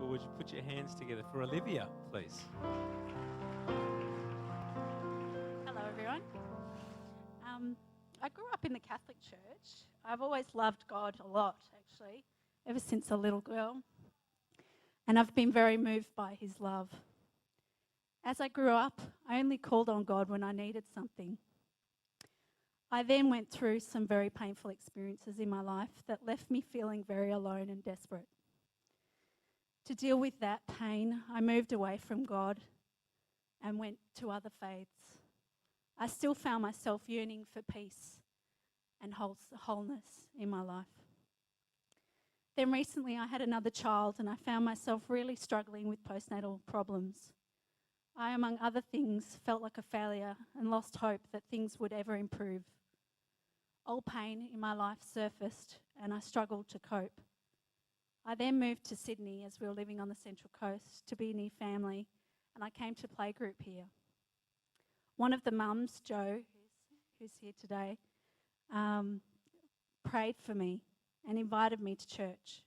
would you put your hands together for Olivia, please? Hello, everyone. I grew up in the Catholic Church. I've always loved God a lot, actually, ever since a little girl. And I've been very moved by his love. As I grew up, I only called on God when I needed something. I then went through some very painful experiences in my life that left me feeling very alone and desperate. To deal with that pain, I moved away from God and went to other faiths. I still found myself yearning for peace and wholeness in my life. Then recently I had another child and I found myself really struggling with postnatal problems. I, among other things, felt like a failure and lost hope that things would ever improve. Old pain in my life surfaced and I struggled to cope. I then moved to Sydney as we were living on the Central Coast to be near family, and I came to playgroup here. One of the mums, Jo, who's here today, prayed for me and invited me to church.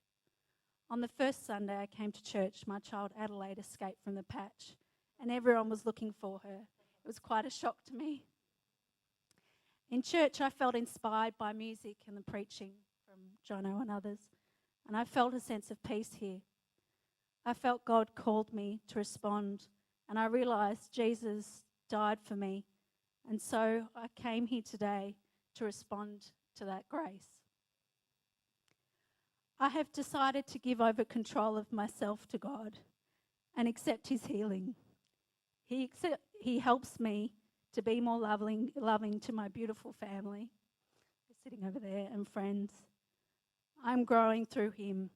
On the first Sunday I came to church, my child Adelaide escaped from the patch, and everyone was looking for her. It was quite a shock to me. In church I felt inspired by music and the preaching from Jono and others, and I felt a sense of peace here. I felt God called me to respond, and I realised Jesus died for me, and so I came here today to respond to that grace. I have decided to give over control of myself to God and accept his healing. He helps me to be more loving to my beautiful family, sitting over there, and friends. I'm growing through him.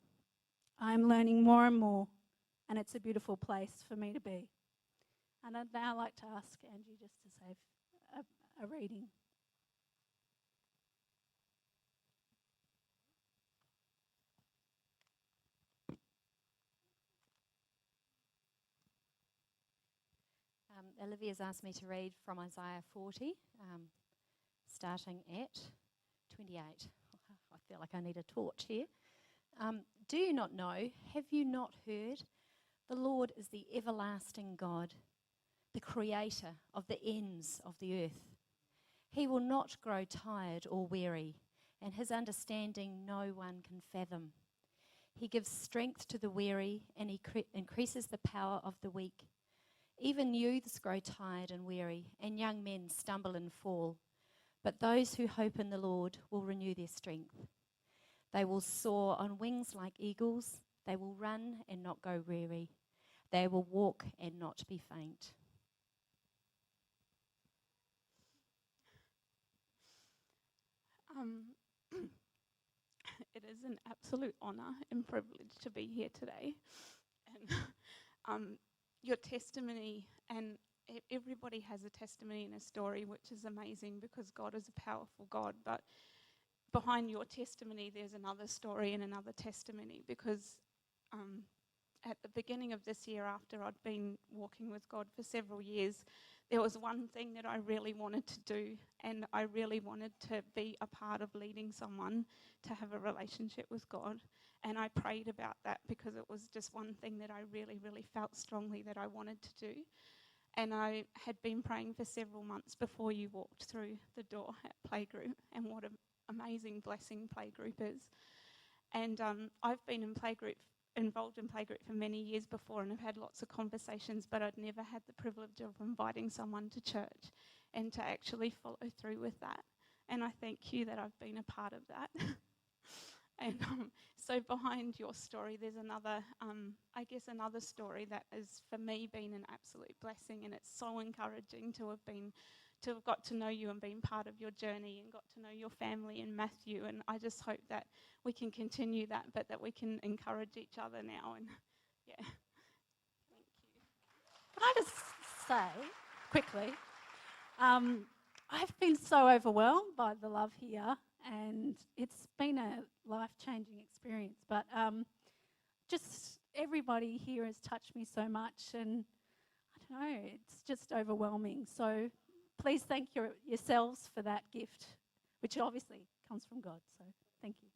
I'm learning more and more, and it's a beautiful place for me to be. And I'd now like to ask Angie just to say a reading. Olivia's asked me to read from Isaiah 40, starting at 28. I feel like I need a torch here. Do you not know? Have you not heard? The Lord is the everlasting God, the creator of the ends of the earth. He will not grow tired or weary, and his understanding no one can fathom. He gives strength to the weary, and he increases the power of the weak. Even youths grow tired and weary, and young men stumble and fall. But those who hope in the Lord will renew their strength. They will soar on wings like eagles. They will run and not go weary. They will walk and not be faint. It is an absolute honour and privilege to be here today. And your testimony, and everybody has a testimony and a story, which is amazing because God is a powerful God. But behind your testimony, there's another story and another testimony, because at the beginning of this year, after I'd been walking with God for several years, there was one thing that I really wanted to do, and I really wanted to be a part of leading someone to have a relationship with God. And I prayed about that because it was just one thing that I really, really felt strongly that I wanted to do. And I had been praying for several months before you walked through the door at Playgroup, and what an amazing blessing Playgroup is. And I've been involved in Playgroup for many years before, and I've had lots of conversations, but I'd never had the privilege of inviting someone to church and to actually follow through with that. And I thank you that I've been a part of that. And so behind your story, there's another, another story that has, for me, been an absolute blessing, and it's so encouraging to have got to know you and been part of your journey and got to know your family and Matthew. And I just hope that we can continue that, but that we can encourage each other now. And yeah, thank you. Can I just say, quickly, I've been so overwhelmed by the love here, and it's been a life-changing experience. But just everybody here has touched me so much, and I don't know, it's just overwhelming. So please thank yourselves for that gift, which obviously comes from God. So thank you.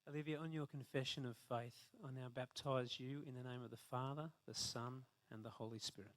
Olivia, on your confession of faith, I now baptise you in the name of the Father, the Son, and the Holy Spirit.